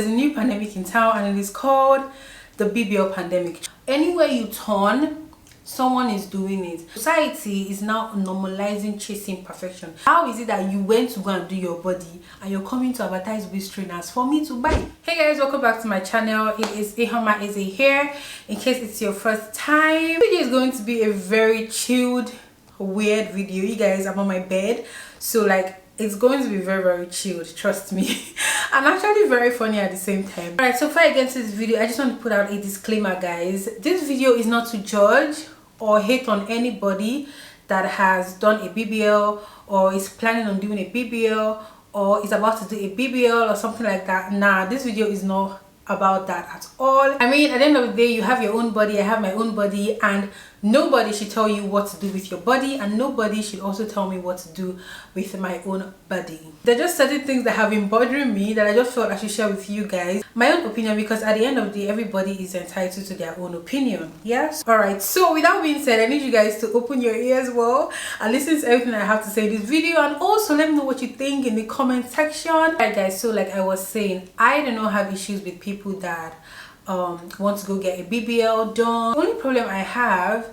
There's a new pandemic in town and it is called the BBL pandemic. Anywhere you turn, someone is doing it. Society is now normalizing chasing perfection. How is it that you went to go and do your body and you're coming to advertise waist trainers for me to buy? Hey guys, welcome back to my channel. It is omaa here. In case it's your first time, this video is going to be a very chilled, weird video. You guys, I'm on my bed, so like it's going to be very chilled, trust me. And actually very funny at the same time. Alright, so before I get into this video, I just want to put out a disclaimer, guys. This video is not to judge or hate on anybody that has done a BBL or is planning on doing a BBL or is about to do a BBL or something like that. Nah, this video is not about that at all. I mean, at the end of the day, you have your own body, I have my own body, and nobody should tell you what to do with your body, and nobody should also tell me what to do with my own body. There are just certain things that have been bothering me that I just felt I should share with you guys. My own opinion, because at the end of the day, everybody is entitled to their own opinion. Yes? Alright, so with that being said, I need you guys to open your ears well and listen to everything I have to say in this video, and also let me know what you think in the comment section. Alright guys, so like I was saying, I do not have issues with people that want to go get a BBL done. The only problem I have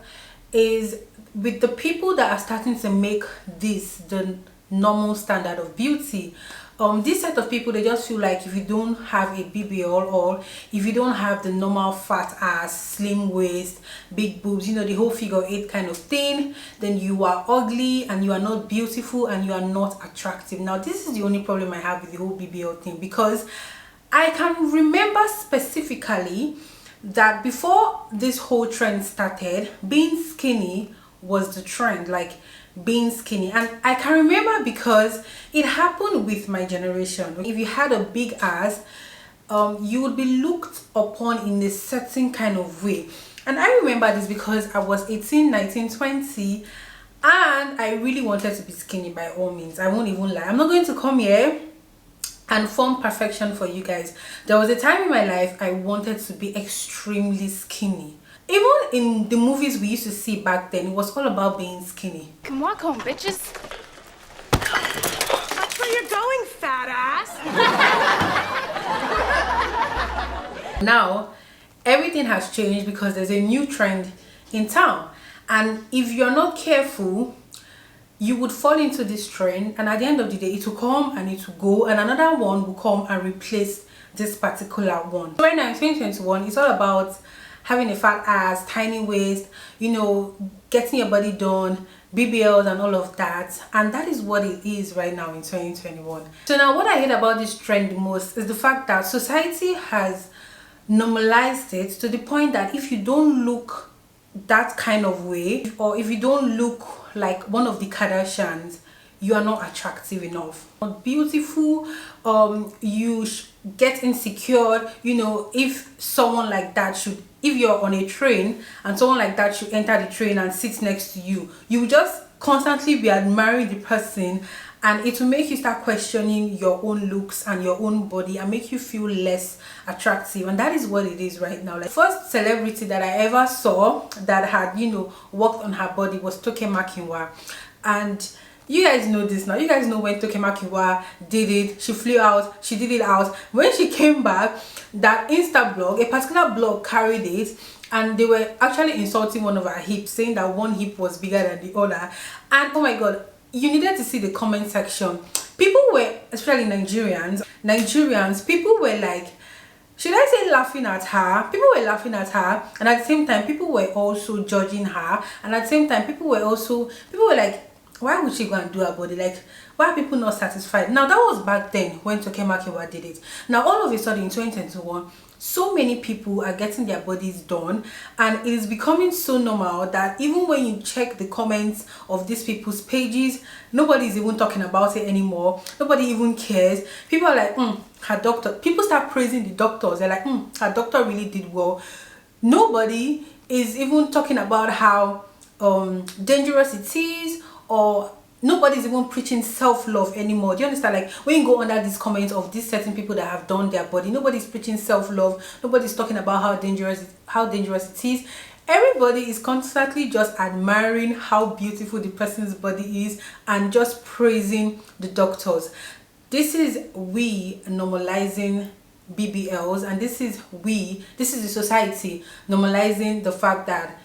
is with the people that are starting to make this the normal standard of beauty. This set of people, they just feel like if you don't have a BBL or if you don't have the normal fat ass, slim waist, big boobs, you know, the whole figure 8 kind of thing, then you are ugly and you are not beautiful and you are not attractive. Now this is the only problem I have with the whole BBL thing, because I can remember specifically that before this whole trend started, being skinny was the trend, like being skinny. And I can remember because it happened with my generation. If you had a big ass, you would be looked upon in a certain kind of way. And I remember this because I was 18, 19, 20 and I really wanted to be skinny by all means. I won't even lie. I'm not going to come here and form perfection for you guys. There was a time in my life I wanted to be extremely skinny. Even in the movies we used to see back then, it was all about being skinny. Come walk home, bitches. That's where you're going, fat ass. Now everything has changed because there's a new trend in town, and if you're not careful, you would fall into this trend, and at the end of the day it will come and it will go, and another one will come and replace this particular one. Right now in 2021, it's all about having a fat ass, tiny waist, you know, getting your body done, BBLs and all of that, and that is what it is right now in 2021. So now what I hate about this trend the most is the fact that society has normalized it to the point that if you don't look that kind of way, or if you don't look like one of the Kardashians, you are not attractive enough, not beautiful. You get insecure, you know, if someone like that should, if you're on a train and someone like that should enter the train and sit next to you, you will just constantly be admiring the person, and it will make you start questioning your own looks and your own body and make you feel less attractive. And that is what it is right now. Like, first celebrity that I ever saw that had, you know, worked on her body was Toke Makinwa. And you guys know this now. You guys know when Toke Makinwa did it, she flew out, she did it out. When she came back, that Insta blog, a particular blog carried it, and they were actually insulting one of her hips, saying that one hip was bigger than the other. And oh my god, you needed to see the comment section. People were, especially Nigerians, people were like, should I say laughing at her? People were laughing at her, and at the same time people were also judging her, and at the same time people were like, why would she go and do her body? Like, why are people not satisfied? Now that was back then when Toke Makinwa did it. Now all of a sudden in 2021, so many people are getting their bodies done, and it is becoming so normal that even when you check the comments of these people's pages, nobody is even talking about it anymore. Nobody even cares. People are like, her doctor. People start praising the doctors. They're like, her doctor really did well. Nobody is even talking about how dangerous it is, or nobody's even preaching self-love anymore. Do you understand? Like, when you go under these comments of these certain people that have done their body, nobody's preaching self-love, nobody's talking about how dangerous it is. Everybody is constantly just admiring how beautiful the person's body is and just praising the doctors. This is we normalizing BBLs, and this is the society normalizing the fact that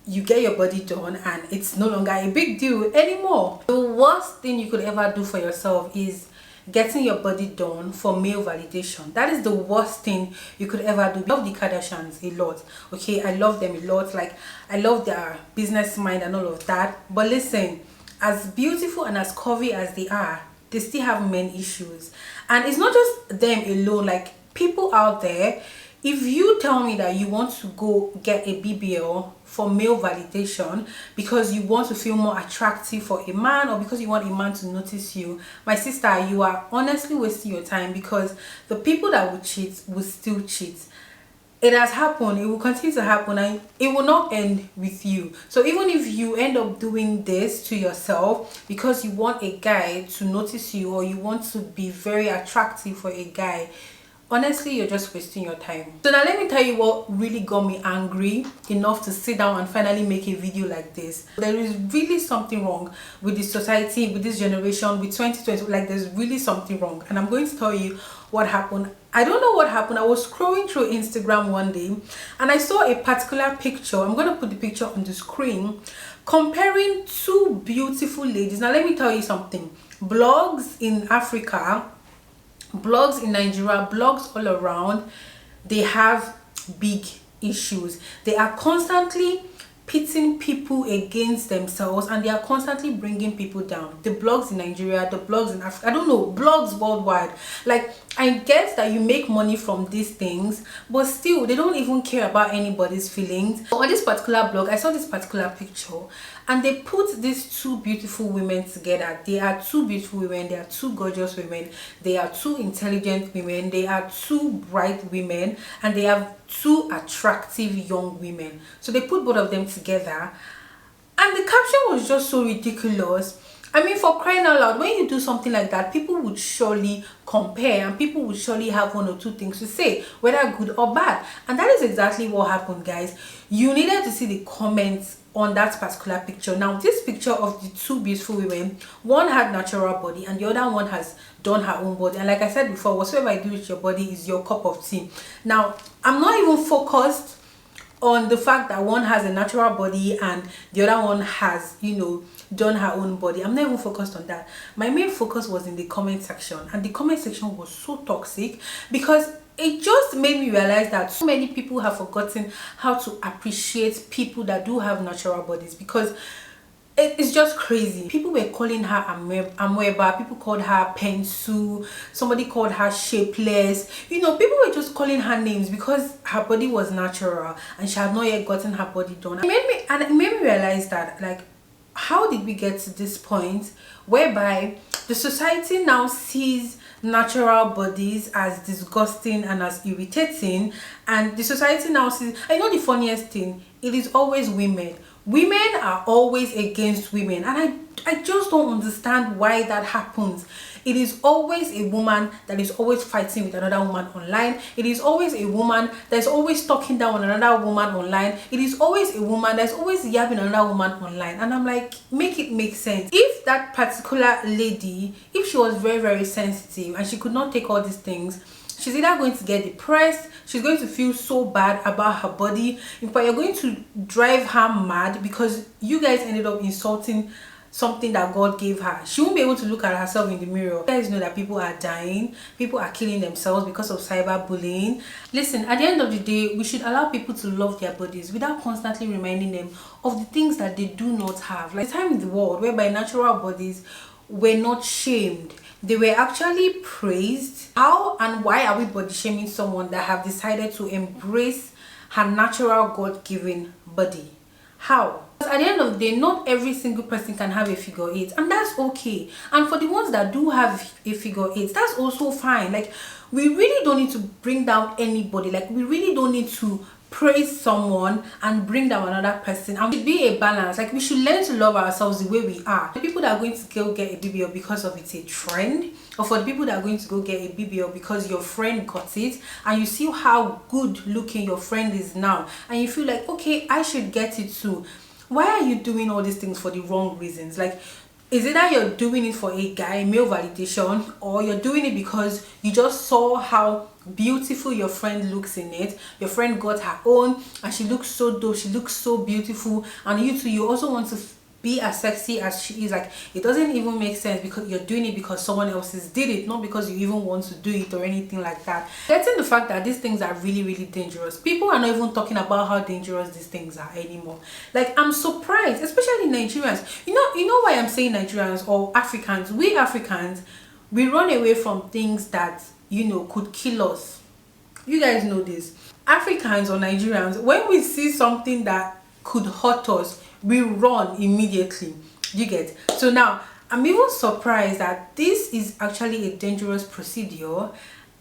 you get your body done and it's no longer a big deal anymore. The worst thing you could ever do for yourself is getting your body done for male validation. That is the worst thing you could ever do. I love the Kardashians a lot, okay? I love them a lot. Like, I love their business mind and all of that. But listen, as beautiful and as curvy as they are, they still have men issues. And it's not just them alone. Like, people out there, if you tell me that you want to go get a BBL for male validation because you want to feel more attractive for a man, or because you want a man to notice you, my sister, you are honestly wasting your time, because the people that will cheat will still cheat. It has happened, it will continue to happen, and it will not end with you. So even if you end up doing this to yourself because you want a guy to notice you, or you want to be very attractive for a guy, honestly, you're just wasting your time. So now let me tell you what really got me angry enough to sit down and finally make a video like this. There is really something wrong with this society, with this generation, with 2020. Like, there's really something wrong, and I'm going to tell you what happened. I don't know what happened. I was scrolling through Instagram one day and I saw a particular picture. I'm going to put the picture on the screen, comparing two beautiful ladies. Now let me tell you something. Blogs in Africa, blogs in Nigeria, blogs all around, they have big issues. They are constantly pitting people against themselves, and they are constantly bringing people down. The blogs in Nigeria, the blogs in Africa, I don't know, blogs worldwide. Like, I guess that you make money from these things, but still they don't even care about anybody's feelings. On this particular blog, I saw this particular picture and they put these two beautiful women together. They are two beautiful women, they are two gorgeous women, they are two intelligent women, they are two bright women, and they have two attractive young women. So they put both of them together, and the caption was just so ridiculous. I mean, for crying out loud, when you do something like that, people would surely compare, and people would surely have one or two things to say, whether good or bad. And that is exactly what happened, guys. You needed to see the comments on that particular picture. Now, this picture of the two beautiful women, one had natural body and the other one has done her own body. And like I said before, whatsoever you do with your body is your cup of tea. Now, I'm not even focused on the fact that one has a natural body and the other one has, you know, done her own body. I'm not even focused on that. My main focus was in the comment section, and the comment section was so toxic, because it just made me realize that so many people have forgotten how to appreciate people that do have natural bodies, because it's just crazy. People were calling her amoeba, people called her pensu, somebody called her shapeless. You know, people were just calling her names because her body was natural and she had not yet gotten her body done. It made me realize that, like, how did we get to this point whereby the society now sees natural bodies as disgusting and as irritating, and the society now sees, I know the funniest thing, it is always women. Women are always against women, and I just don't understand why that happens. It is always a woman that is always fighting with another woman online. It is always a woman that's always talking down on another woman online. It is always a woman that's always yabbing another woman online. And I'm like, make it make sense. If that particular lady, if she was very, very sensitive and she could not take all these things, she's either going to get depressed, she's going to feel so bad about her body, but you're going to drive her mad because you guys ended up insulting something that God gave her. She won't be able to look at herself in the mirror. You guys know that people are dying, people are killing themselves because of cyberbullying. Listen, at the end of the day, we should allow people to love their bodies without constantly reminding them of the things that they do not have. Like, the time in the world whereby natural bodies were not shamed, they were actually praised. How and why are we body shaming someone that have decided to embrace her natural God-given body? How? Because at the end of the day, not every single person can have a figure 8, and that's okay. And for the ones that do have a figure 8, that's also fine. Like, we really don't need to bring down anybody. Like, we really don't need to praise someone and bring down another person. And it should be a balance. Like, we should learn to love ourselves the way we are. The people that are going to go get a BBL because of it's a trend, or for the people that are going to go get a BBL because your friend got it and you see how good looking your friend is now and you feel like, okay, I should get it too. Why are you doing all these things for the wrong reasons? Like, is it that you're doing it for a guy, male validation, or you're doing it because you just saw how beautiful your friend looks in it. Your friend got her own and she looks so dope, she looks so beautiful, and you too, you also want to be as sexy as she is. Like, it doesn't even make sense because you're doing it because someone else's did it, not because you even want to do it or anything like that. Getting the fact that these things are really, really dangerous. People are not even talking about how dangerous these things are anymore. Like, I'm surprised, especially Nigerians. You know why I'm saying Nigerians or Africans? We Africans, we run away from things that, you know, could kill us. You guys know this. Africans or Nigerians, when we see something that could hurt us, we run immediately. You get? So now I'm even surprised that this is actually a dangerous procedure,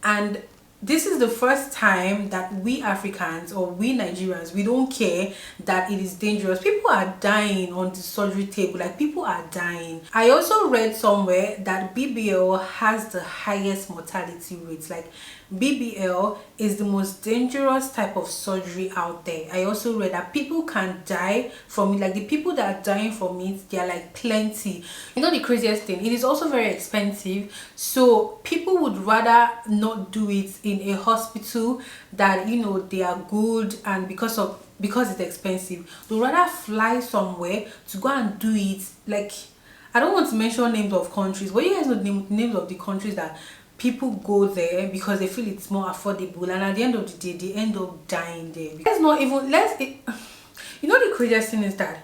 and this is the first time that we Africans or we Nigerians, we don't care that it is dangerous. People are dying on the surgery table. Like, people are dying. I also read somewhere that BBL has the highest mortality rates. Like, BBL is the most dangerous type of surgery out there. I also read that people can die from it. Like, the people that are dying from it, they are like plenty. You know the craziest thing, it is also very expensive, so people would rather not do it in a hospital that, you know, they are good, and because it's expensive, they'd rather fly somewhere to go and do it. Like, I don't want to mention names of countries, but you guys know the names of the countries that people go there because they feel it's more affordable, and at the end of the day they end up dying there. Let's not even you know the craziest thing is that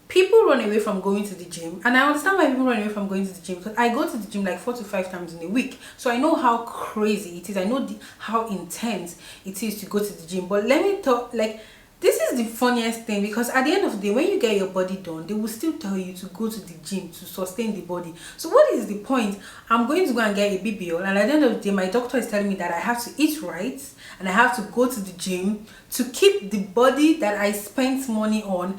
people run away from going to the gym, and I understand why people run away from going to the gym, because I go to the gym like 4 to 5 times in a week, so I know how crazy it is. I know how intense it is to go to the gym. But let me talk, like, this is the funniest thing, because at the end of the day, when you get your body done, they will still tell you to go to the gym to sustain the body. So what is the point? I'm going to go and get a BBL, and at the end of the day, my doctor is telling me that I have to eat right and I have to go to the gym to keep the body that I spent money on.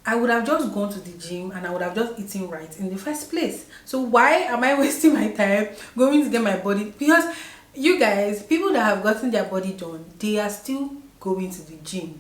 I would have just gone to the gym and I would have just eaten right in the first place. So why am I wasting my time going to get my body? Because you guys, people that have gotten their body done, they are still going to the gym.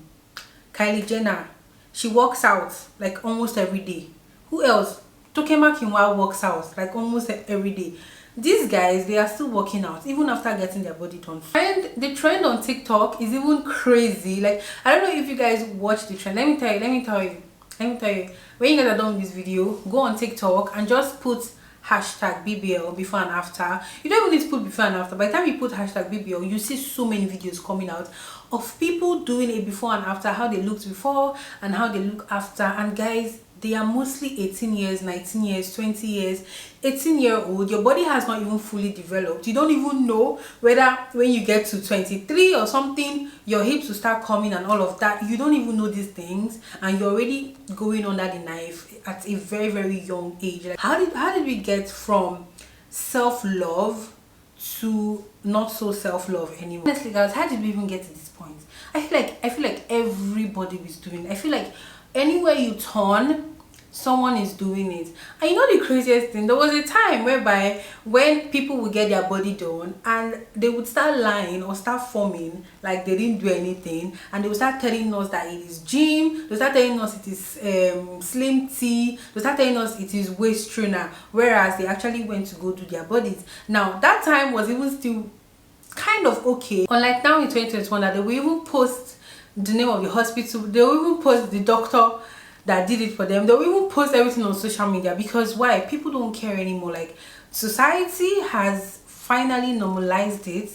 Kylie Jenner, she works out like almost every day. Who else? Tokema Kinwa works out like almost every day. These guys, they are still working out even after getting their body done. And the trend on TikTok is even crazy. Like, I don't know if you guys watch the trend. Let me tell you. When you guys are done with this video, go on TikTok and just put hashtag BBL before and after. You don't even need to put before and after. By the time you put hashtag BBL, you see so many videos coming out of people doing it before and after, how they looked before and how they look after. And guys, they are mostly 18 years, 19 years, 20 years, 18-year-old. Your body has not even fully developed. You don't even know whether when you get to 23 or something, your hips will start coming and all of that. You don't even know these things, and you're already going under the knife at a very, very young age. Like, how did we get from self-love to not so self-love anymore? Honestly, guys, how did we even get to this point? I feel like everybody is doing it. I feel like anywhere you turn, someone is doing it. And you know the craziest thing, there was a time whereby when people would get their body done and they would start lying or start forming like they didn't do anything, and they would start telling us that it is gym, they start telling us it is slim tea, they start telling us it is waist trainer, whereas they actually went to go do their bodies. Now that time was even still kind of okay, unlike now in 2021 that they will even post the name of the hospital, they will even post the doctor that did it for them, they will even post everything on social media. Because why? People don't care anymore. Like, society has finally normalized it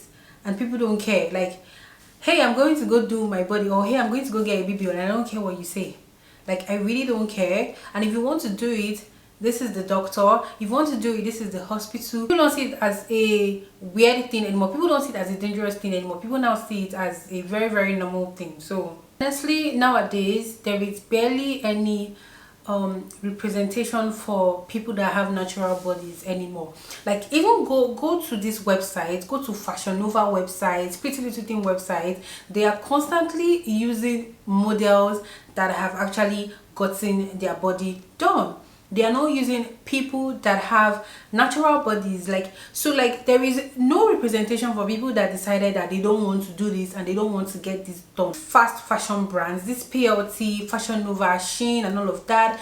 and people don't care. Like, hey, I'm going to go do my body, or hey, I'm going to go get a BBL, and I don't care what you say. Like, I really don't care. And if you want to do it, this is the doctor. If you want to do it, this is the hospital. People don't see it as a weird thing anymore. People don't see it as a dangerous thing anymore. People now see it as a very, very normal thing. So honestly, nowadays there is barely any representation for people that have natural bodies anymore. Like, even go to this website, go to Fashion Nova websites, Pretty Little Thing websites. They are constantly using models that have actually gotten their body done. They are not using people that have natural bodies. Like, so like there is no representation for people that decided that they don't want to do this and they don't want to get this done. Fast fashion brands, this PLT, Fashion Nova, Shein and all of that,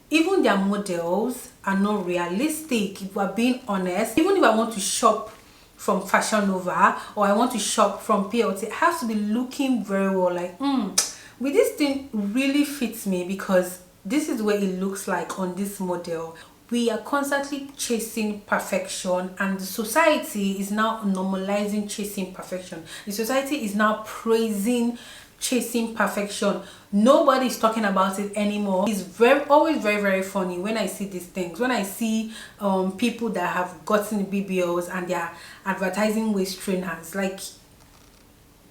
even their models are not realistic, if we're being honest. Even if I want to shop from Fashion Nova or I want to shop from PLT, it has to be looking very well, like will this thing really fits me, because this is what it looks like on this model. We are constantly chasing perfection, and the society is now normalizing chasing perfection. The society is now praising chasing perfection. Nobody is talking about it anymore. It's always very funny when I see these things, when I see people that have gotten BBLs and they are advertising waist trainers. Like,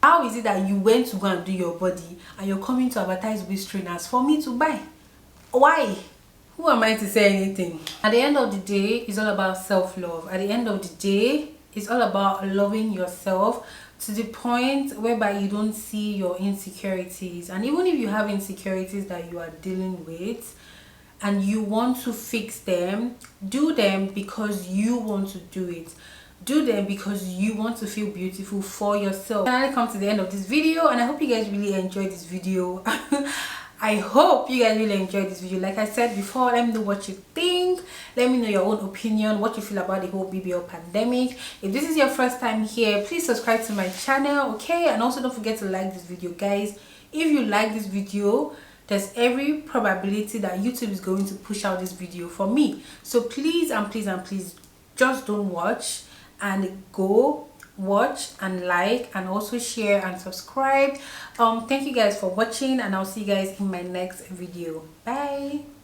how is it that you went to go and do your body and you're coming to advertise waist trainers for me to buy? Why? Who am I to say anything? At the end of the day, it's all about self-love. At the end of the day, it's all about loving yourself to the point whereby you don't see your insecurities. And even if you have insecurities that you are dealing with and you want to fix them, do them because you want to do it. Do them because you want to feel beautiful for yourself. And I come to the end of this video, and I hope you guys really enjoyed this video. I hope you guys really enjoyed this video. Like I said before, let me know what you think. Let me know your own opinion, what you feel about the whole BBL pandemic. If this is your first time here, please subscribe to my channel, okay? And also don't forget to like this video, guys. If you like this video, there's every probability that YouTube is going to push out this video for me. So please and please and please, just don't watch, and go watch and like and also share and subscribe. Thank you guys for watching, and I'll see you guys in my next video. Bye.